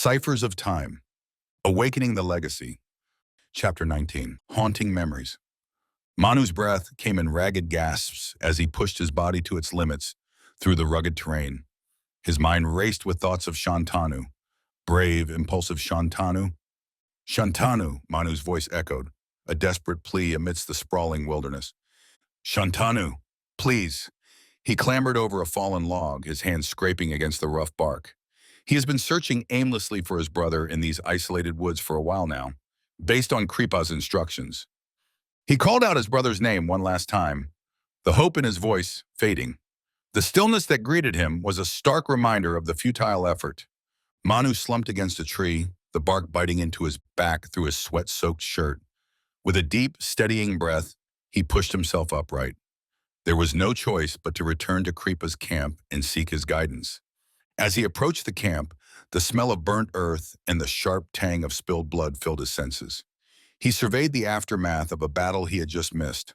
Ciphers of Time, Awakening the Legacy. Chapter 19, Haunting Memories. Manu's breath came in ragged gasps as he pushed his body to its limits through the rugged terrain. His mind raced with thoughts of Shantanu. Brave, impulsive Shantanu. Shantanu, Manu's voice echoed, a desperate plea amidst the sprawling wilderness. Shantanu, please. He clambered over a fallen log, his hands scraping against the rough bark. He has been searching aimlessly for his brother in these isolated woods for a while now, based on Kripa's instructions. He called out his brother's name one last time, the hope in his voice fading. The stillness that greeted him was a stark reminder of the futile effort. Manu slumped against a tree, the bark biting into his back through his sweat-soaked shirt. With a deep, steadying breath, he pushed himself upright. There was no choice but to return to Kripa's camp and seek his guidance. As he approached the camp, the smell of burnt earth and the sharp tang of spilled blood filled his senses. He surveyed the aftermath of a battle he had just missed,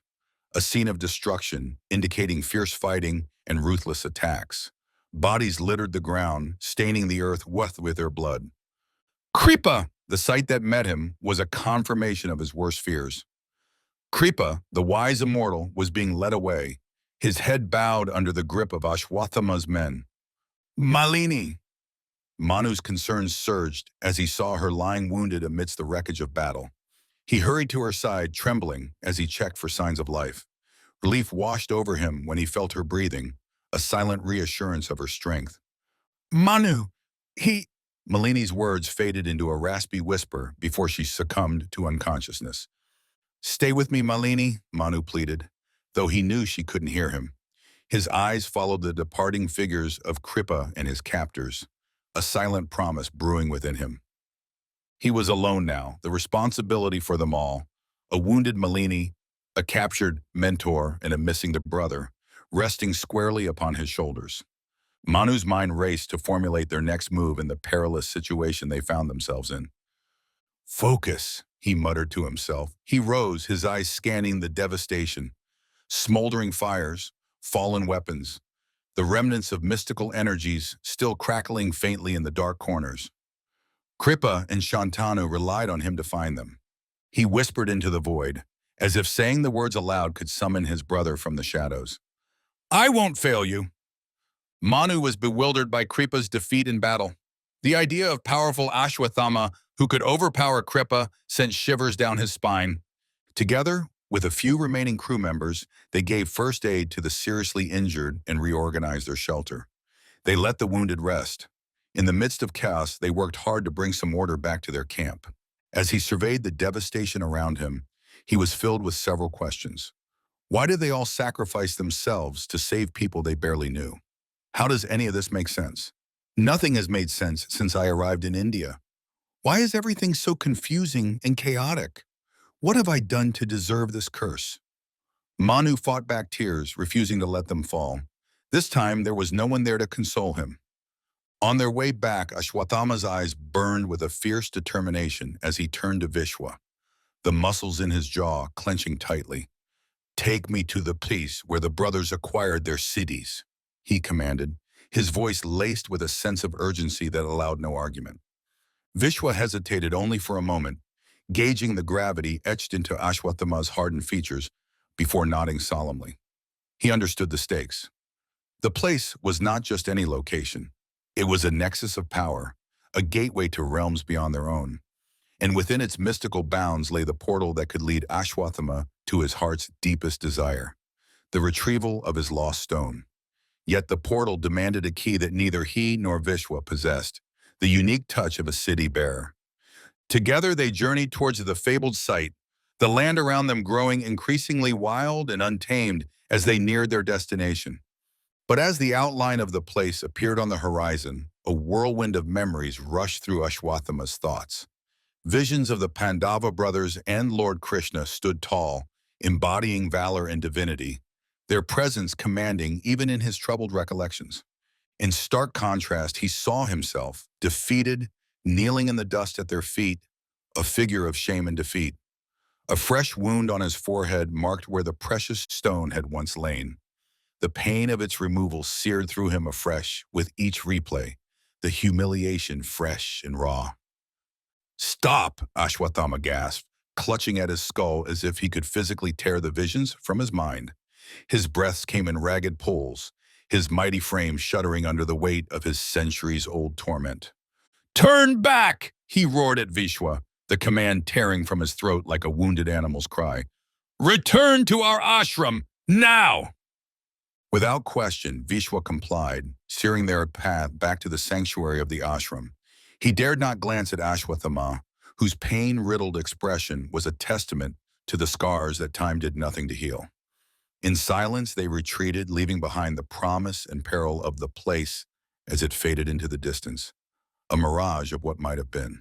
a scene of destruction indicating fierce fighting and ruthless attacks. Bodies littered the ground, staining the earth with their blood. Kripa! The sight that met him was a confirmation of his worst fears. Kripa, the wise immortal, was being led away, his head bowed under the grip of Ashwathama's men. Malini! Manu's concerns surged as he saw her lying wounded amidst the wreckage of battle. He hurried to her side, trembling as he checked for signs of life. Relief washed over him when he felt her breathing, a silent reassurance of her strength. Manu! Malini's words faded into a raspy whisper before she succumbed to unconsciousness. Stay with me, Malini, Manu pleaded, though he knew she couldn't hear him. His eyes followed the departing figures of Kripa and his captors, a silent promise brewing within him. He was alone now, the responsibility for them all, a wounded Malini, a captured mentor, and a missing brother, resting squarely upon his shoulders. Manu's mind raced to formulate their next move in the perilous situation they found themselves in. Focus, he muttered to himself. He rose, his eyes scanning the devastation. Smoldering fires, fallen weapons, the remnants of mystical energies still crackling faintly in the dark corners. Kripa and Shantanu relied on him to find them. He whispered into the void, as if saying the words aloud could summon his brother from the shadows. I won't fail you. Manu was bewildered by Kripa's defeat in battle. The idea of powerful Ashwathama who could overpower Kripa sent shivers down his spine. Together, with a few remaining crew members, they gave first aid to the seriously injured and reorganized their shelter. They let the wounded rest. In the midst of chaos, they worked hard to bring some order back to their camp. As he surveyed the devastation around him, he was filled with several questions. Why did they all sacrifice themselves to save people they barely knew? How does any of this make sense? Nothing has made sense since I arrived in India. Why is everything so confusing and chaotic? What have I done to deserve this curse? Manu fought back tears, refusing to let them fall. This time, there was no one there to console him. On their way back, Ashwathama's eyes burned with a fierce determination as he turned to Vishwa, the muscles in his jaw clenching tightly. Take me to the place where the brothers acquired their cities, he commanded, his voice laced with a sense of urgency that allowed no argument. Vishwa hesitated only for a moment, gauging the gravity etched into Ashwathama's hardened features before nodding solemnly. He understood the stakes. The place was not just any location. It was a nexus of power, a gateway to realms beyond their own. And within its mystical bounds lay the portal that could lead Ashwathama to his heart's deepest desire, the retrieval of his lost stone. Yet the portal demanded a key that neither he nor Vishwa possessed, the unique touch of a city bearer. Together they journeyed towards the fabled site, the land around them growing increasingly wild and untamed as they neared their destination. But as the outline of the place appeared on the horizon, a whirlwind of memories rushed through Ashwathama's thoughts. Visions of the Pandava brothers and Lord Krishna stood tall, embodying valor and divinity, their presence commanding even in his troubled recollections. In stark contrast, he saw himself, defeated, kneeling in the dust at their feet, a figure of shame and defeat. A fresh wound on his forehead marked where the precious stone had once lain. The pain of its removal seared through him afresh with each replay, the humiliation fresh and raw. Stop, Ashwatthama gasped, clutching at his skull as if he could physically tear the visions from his mind. His breaths came in ragged pulls, his mighty frame shuddering under the weight of his centuries-old torment. Turn back! He roared at Vishwa, the command tearing from his throat like a wounded animal's cry. Return to our ashram, now! Without question, Vishwa complied, steering their path back to the sanctuary of the ashram. He dared not glance at Ashwathama, whose pain-riddled expression was a testament to the scars that time did nothing to heal. In silence, they retreated, leaving behind the promise and peril of the place as it faded into the distance, a mirage of what might have been.